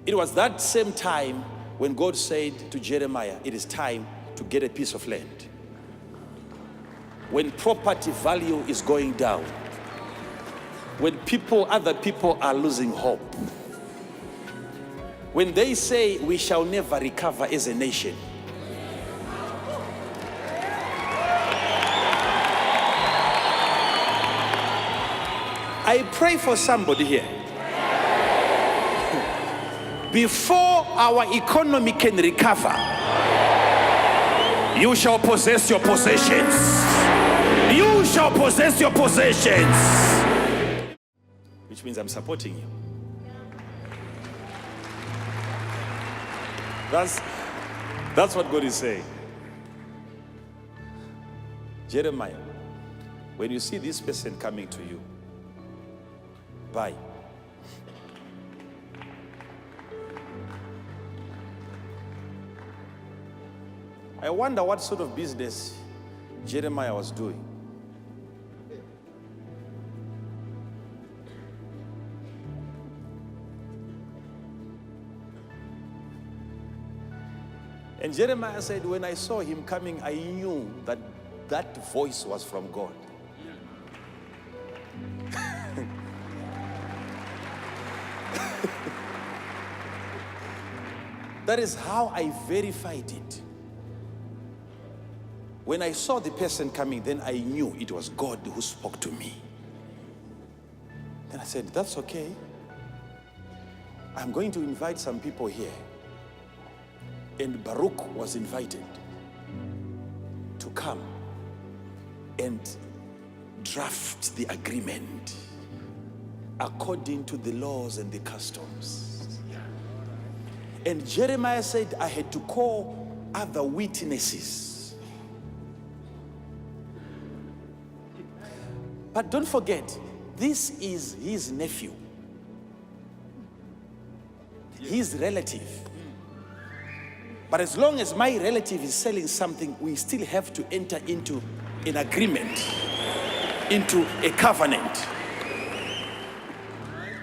It was that same time when God said to Jeremiah, it is time to get a piece of land. When property value is going down, when other people are losing hope, when they say we shall never recover as a nation, I pray for somebody here. Before our economy can recover, you shall possess your possessions. You shall possess your possessions. Which means I'm supporting you. That's what God is saying. Jeremiah, when you see this person coming to you, buy. I wonder what sort of business Jeremiah was doing. And Jeremiah said, when I saw him coming, I knew that that voice was from God. That is how I verified it. When I saw the person coming, then I knew it was God who spoke to me. Then I said, that's okay. I'm going to invite some people here. And Baruch was invited to come and draft the agreement according to the laws and the customs. And Jeremiah said, I had to call other witnesses. But don't forget, this is his nephew, his relative. But as long as my relative is selling something, we still have to enter into an agreement, into a covenant.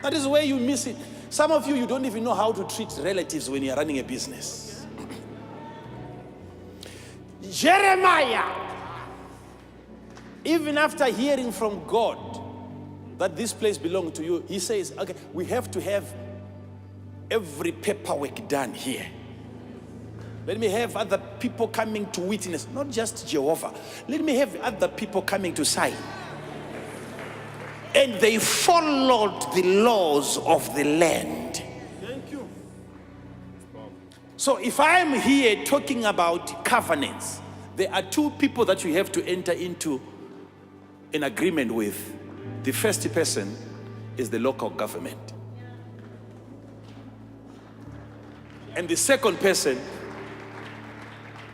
That is where you miss it. Some of you, you don't even know how to treat relatives when you're running a business. Jeremiah, even after hearing from God that this place belonged to you, he says, okay, we have to have every paperwork done here. Let me have other people coming to witness, not just Jehovah. Let me have other people coming to sign. And they followed the laws of the land. Thank you. So if I'm here talking about covenants, there are two people that you have to enter into an agreement with. The first person is the local government. And the second person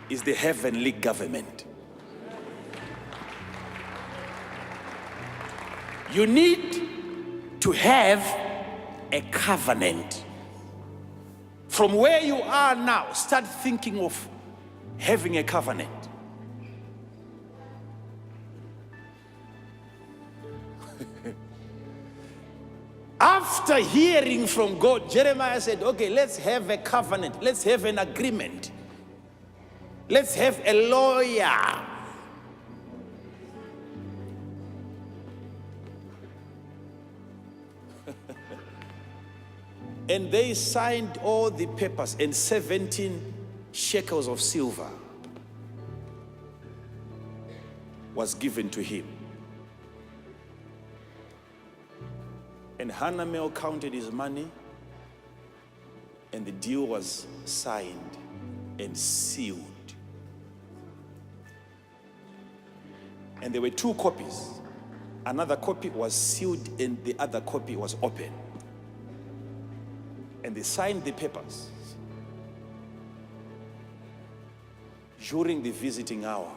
is the heavenly government. You need to have a covenant. From where you are now, start thinking of having a covenant. After hearing from God, Jeremiah said, okay, let's have a covenant. Let's have an agreement. Let's have a lawyer. And they signed all the papers, and 17 shekels of silver was given to him. And Hanamel counted his money, and the deal was signed and sealed. And there were two copies. Another copy was sealed and the other copy was open. And they signed the papers during the visiting hour.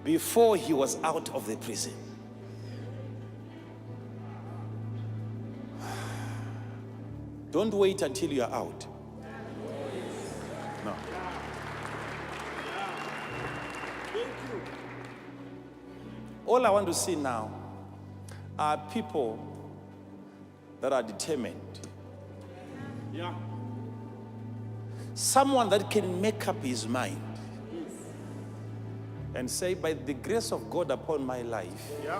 Before he was out of the prison. Don't wait until you are out. No. All I want to see now are people that are determined. Yeah. Someone that can make up his mind and say, by the grace of God upon my life, Yeah.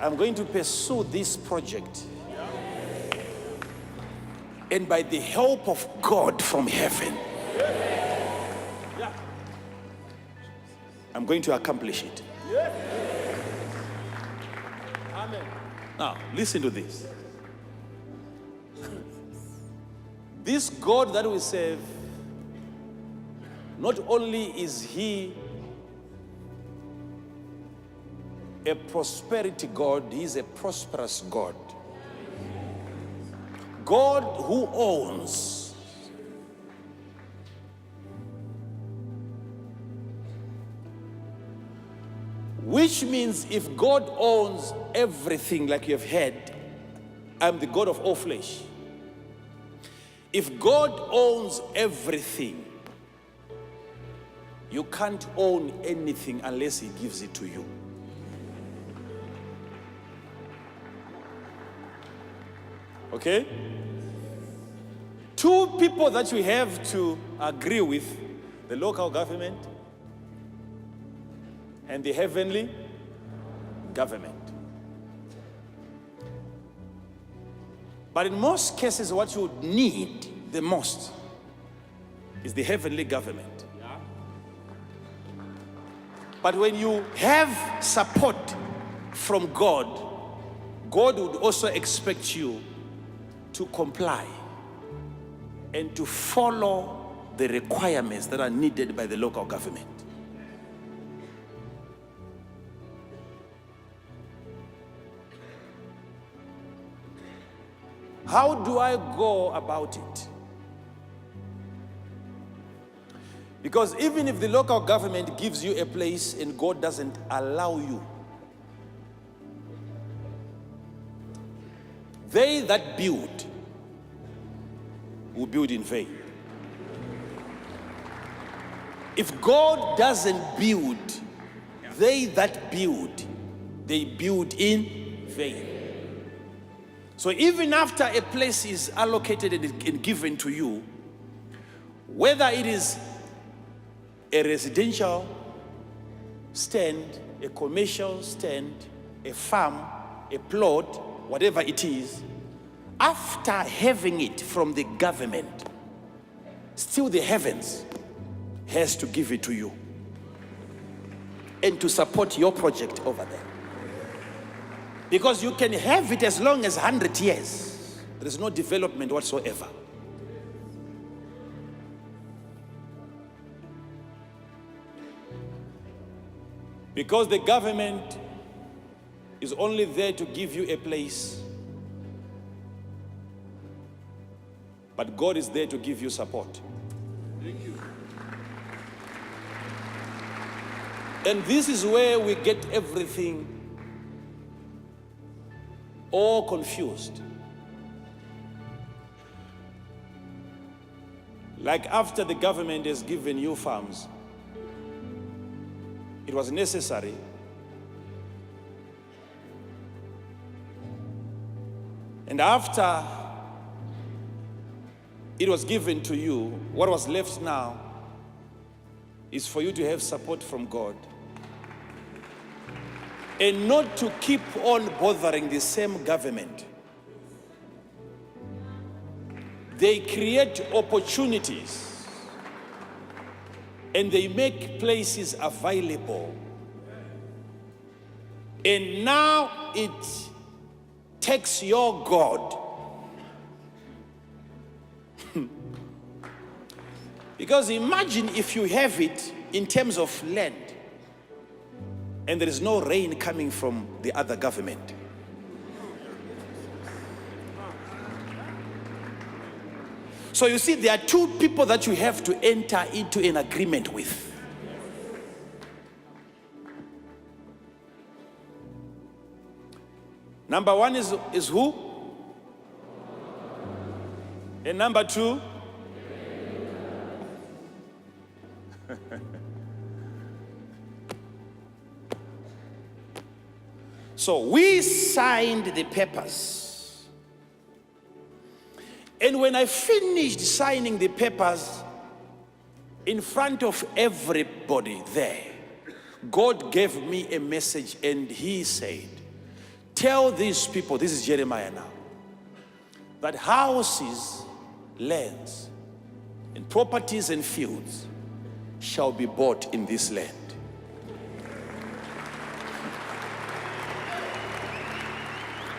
I'm going to pursue this project. Yeah. And by the help of God from heaven, Yeah. I'm going to accomplish it. Yeah. Amen. Now, listen to this. This God that we serve, not only is he a prosperity God, he is a prosperous God. God who owns. Which means if God owns everything, like you have heard, I'm the God of all flesh. If God owns everything, you can't own anything unless he gives it to you. Okay? Two people that you have to agree with, the local government and the heavenly government. But in most cases, what you need the most is the heavenly government. Yeah. But when you have support from God, God would also expect you to comply and to follow the requirements that are needed by the local government. How do I go about it? Because even if the local government gives you a place and God doesn't allow you, they that build will build in vain. If God doesn't build, they that build, they build in vain. So even after a place is allocated and given to you, whether it is a residential stand, a commercial stand, a farm, a plot, whatever it is, after having it from the government, still the heavens has to give it to you and to support your project over there. Because you can have it as long as 100 years. There is no development whatsoever. Because the government is only there to give you a place, but God is there to give you support. Thank you. And this is where we get everything all confused. Like after the government has given you farms, it was necessary and after it was given to you, what was left now is for you to have support from God and not to keep on bothering the same government. They create opportunities and they make places available. And now it takes your God. Because imagine if you have it in terms of land and there is no rain coming from the other government. So you see, there are two people that you have to enter into an agreement with. Number one is who? And number two? So we signed the papers. And when I finished signing the papers in front of everybody there, God gave me a message and he said, tell these people, this is Jeremiah now, that houses, lands, and properties and fields shall be bought in this land.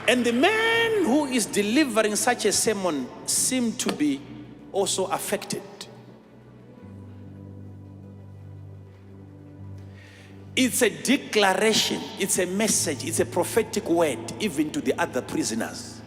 And the man who is delivering such a sermon seemed to be also affected. It's a declaration, it's a message, it's a prophetic word even to the other prisoners.